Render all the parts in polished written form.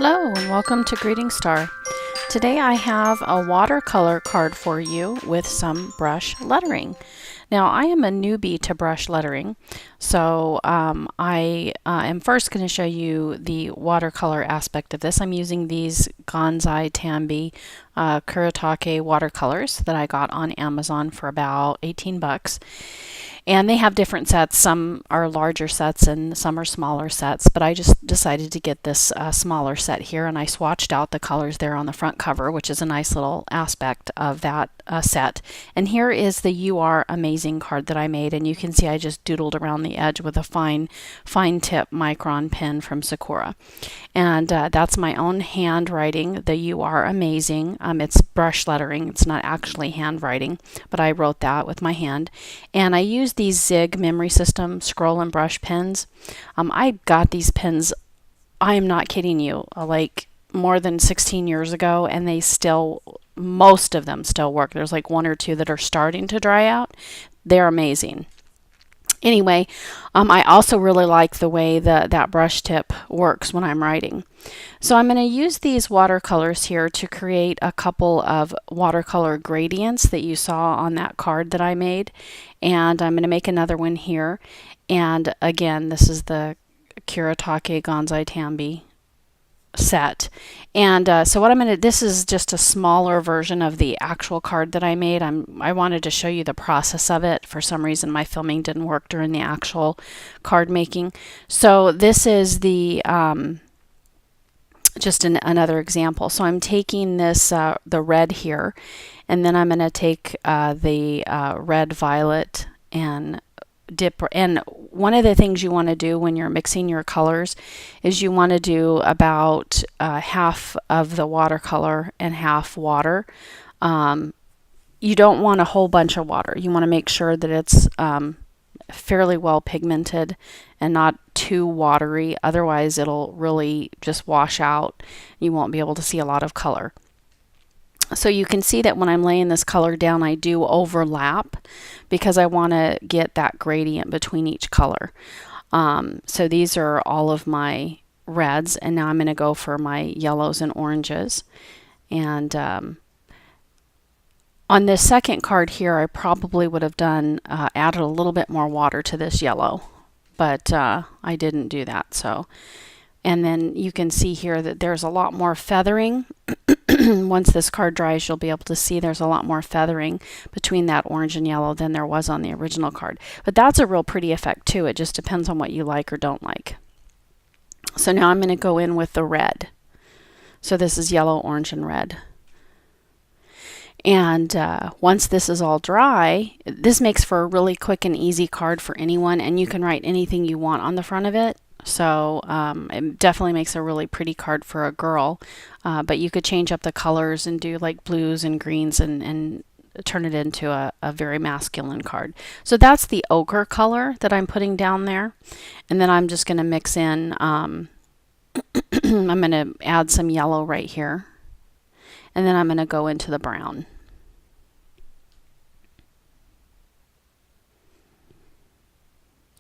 Hello and welcome to Greetingstar. Today I have a watercolor card for you with some brush lettering. Now I am a newbie to brush lettering, so I am first going to show you the watercolor aspect of this. I'm using these Gonzai Tambi Kuretake watercolors that I got on Amazon for about 18 bucks. And they have different sets. Some are larger sets and some are smaller sets, but I just decided to get this smaller set here, and I swatched out the colors there on the front cover, which is a nice little aspect of that set. And here is the You Are Amazing card that I made, and you can see I just doodled around the edge with a fine tip micron pen from Sakura. And that's my own handwriting, the You Are Amazing. It's brush lettering, it's not actually handwriting, but I wrote that with my hand. And I used these Zig Memory System scroll and brush pens. I got these pens, I am not kidding you, like more than 16 years ago, and they still, most of them still work. There's like one or two that are starting to dry out. They're amazing. Anyway, I also really like the way that brush tip works when I'm writing. So I'm going to use these watercolors here to create a couple of watercolor gradients that you saw on that card that I made. And I'm going to make another one here. And again, this is the Kuretake Gonzai Tambi set. And so what I'm going to, this is just a smaller version of the actual card that I made. I wanted to show you the process of it. For some reason my filming didn't work during the actual card making. So this is the just another example. So I'm taking this the red here, and then I'm going to take the red, violet, and dip. And one of the things you want to do when you're mixing your colors is you want to do about half of the watercolor and half water. You don't want a whole bunch of water. You want to make sure that it's fairly well pigmented and not too watery. Otherwise it'll really just wash out. You won't be able to see a lot of color. So you can see that when I'm laying this color down, I do overlap because I want to get that gradient between each color. So these are all of my reds, and now I'm going to go for my yellows and oranges. And on this second card here, I probably would have done added a little bit more water to this yellow, but I didn't do that. So, and then you can see here that there's a lot more feathering. Once this card dries, you'll be able to see there's a lot more feathering between that orange and yellow than there was on the original card. But that's a real pretty effect too. It just depends on what you like or don't like. So now I'm going to go in with the red. So this is yellow, orange, and red. And once this is all dry, this makes for a really quick and easy card for anyone, and you can write anything you want on the front of it. So it definitely makes a really pretty card for a girl, but you could change up the colors and do like blues and greens and turn it into a very masculine card. So that's the ochre color that I'm putting down there, and then I'm just going to mix in, I'm going to add some yellow right here, and then I'm going to go into the brown.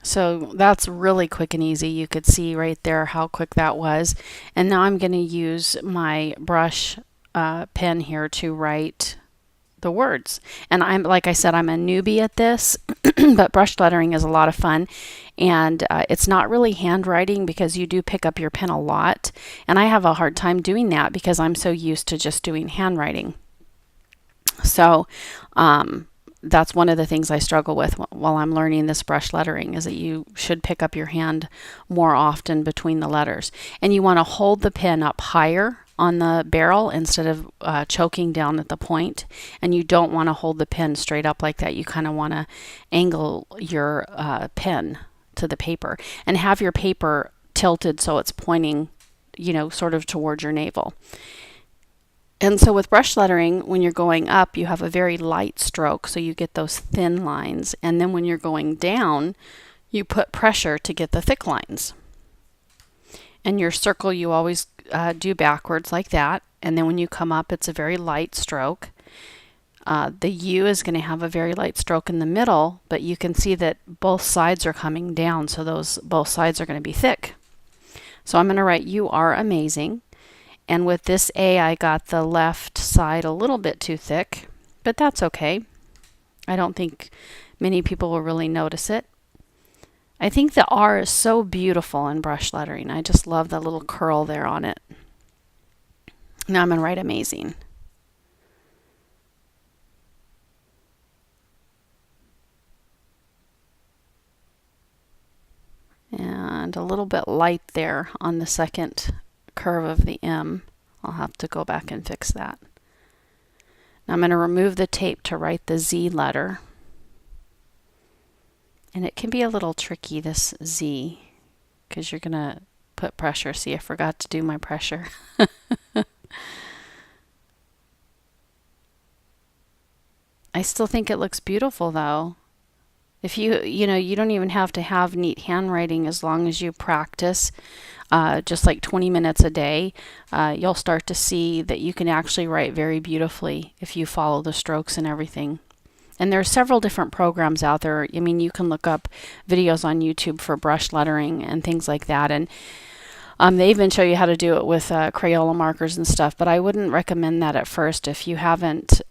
So that's really quick and easy. You could see right there how quick that was. And now I'm going to use my brush pen here to write the words. And I'm, like I said, I'm a newbie at this, but brush lettering is a lot of fun. And it's not really handwriting because you do pick up your pen a lot. And I have a hard time doing that because I'm so used to just doing handwriting. So, that's one of the things I struggle with while I'm learning this brush lettering, is that you should pick up your hand more often between the letters. And you want to hold the pen up higher on the barrel instead of choking down at the point. And you don't want to hold the pen straight up like that. You kind of want to angle your pen to the paper and have your paper tilted so it's pointing, you know, sort of towards your navel. And so with brush lettering, when you're going up, you have a very light stroke, so you get those thin lines. And then when you're going down, you put pressure to get the thick lines. And your circle, you always do backwards like that. And then when you come up, it's a very light stroke. The U is going to have a very light stroke in the middle, but you can see that both sides are coming down, so both sides are going to be thick. So I'm going to write You Are Amazing. And with this A, I got the left side a little bit too thick, but that's okay. I don't think many people will really notice it. I think the R is so beautiful in brush lettering. I just love the little curl there on it. Now I'm going to write amazing. And a little bit light there on the second curve of the M. I'll have to go back and fix that. Now I'm going to remove the tape to write the Z letter. And it can be a little tricky, this Z, because you're going to put pressure. See, I forgot to do my pressure. I still think it looks beautiful though. If you don't even have to have neat handwriting as long as you practice just like 20 minutes a day. You'll start to see that you can actually write very beautifully if you follow the strokes and everything. And there are several different programs out there. I mean, you can look up videos on YouTube for brush lettering and things like that. And they even show you how to do it with Crayola markers and stuff. But I wouldn't recommend that at first if you haven't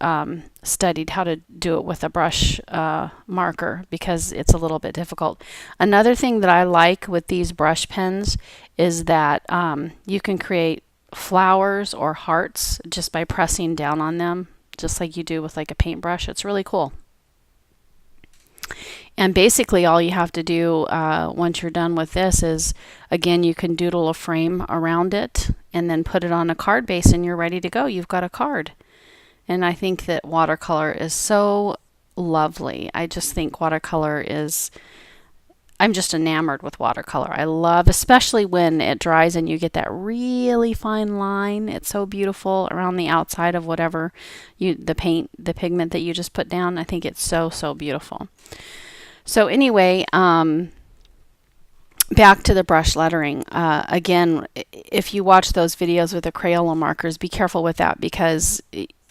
studied how to do it with a brush marker, because it's a little bit difficult. Another thing that I like with these brush pens is that you can create flowers or hearts just by pressing down on them, just like you do with like a paintbrush. It's really cool. And basically all you have to do once you're done with this is, again, you can doodle a frame around it and then put it on a card base and you're ready to go. You've got a card. And I think that watercolor is so lovely. I just think watercolor is, I'm just enamored with watercolor. I love, especially when it dries and you get that really fine line. It's so beautiful around the outside of whatever the pigment that you just put down. I think it's so, so beautiful. So anyway, back to the brush lettering. Again, if you watch those videos with the Crayola markers, be careful with that, because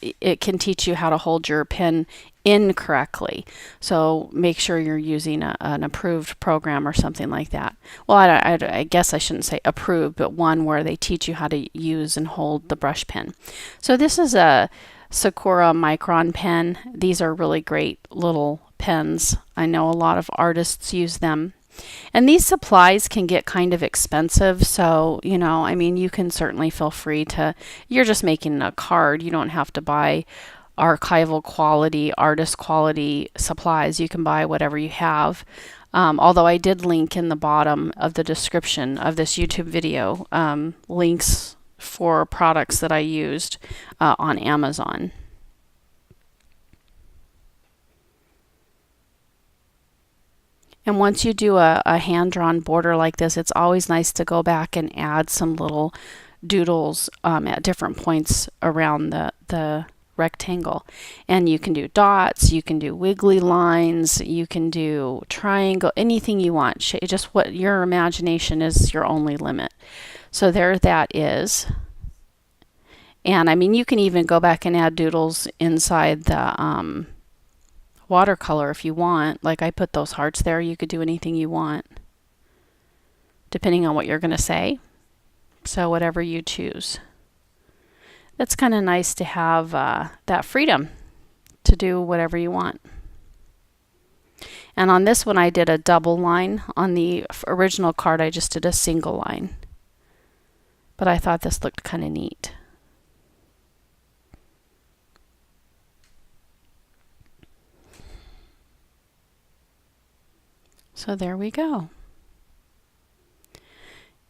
it can teach you how to hold your pen incorrectly. So make sure you're using an approved program or something like that. Well, I guess I shouldn't say approved, but one where they teach you how to use and hold the brush pen. So this is a Sakura Micron pen. These are really great little pens. I know a lot of artists use them. And these supplies can get kind of expensive, so, I mean, you can certainly feel free to, you're just making a card. You don't have to buy archival quality, artist quality supplies. You can buy whatever you have. Although I did link in the bottom of the description of this YouTube video links for products that I used on Amazon. And once you do a hand-drawn border like this, it's always nice to go back and add some little doodles at different points around the rectangle. And you can do dots, you can do wiggly lines, you can do triangle, anything you want. Just what your imagination is your only limit. So there that is. And I mean, you can even go back and add doodles inside the watercolor if you want. Like I put those hearts there. You could do anything you want depending on what you're going to say. So whatever you choose. That's kind of nice to have that freedom to do whatever you want. And on this one I did a double line. On the original card I just did a single line. But I thought this looked kind of neat. So there we go.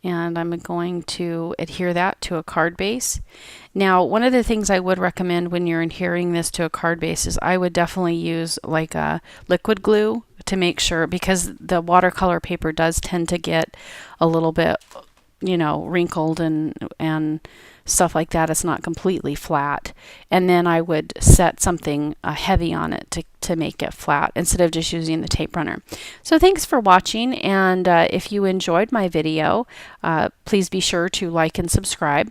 And I'm going to adhere that to a card base. Now, one of the things I would recommend when you're adhering this to a card base is I would definitely use like a liquid glue to make sure, because the watercolor paper does tend to get a little bit, wrinkled and stuff like that. It's not completely flat. And then I would set something heavy on it to make it flat instead of just using the tape runner. So thanks for watching, and if you enjoyed my video, please be sure to like and subscribe.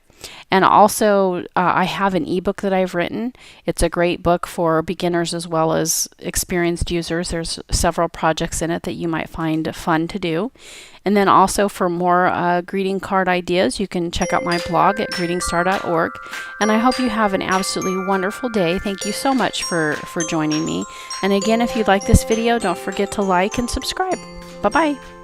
And also I have an ebook that I've written. It's a great book for beginners as well as experienced users. There's several projects in it that you might find fun to do. And then also for more greeting card ideas, you can check out my blog at Greetingstar. greetingstar.org. And I hope you have an absolutely wonderful day. Thank you so much for joining me. And again, if you like this video, don't forget to like and subscribe. Bye-bye.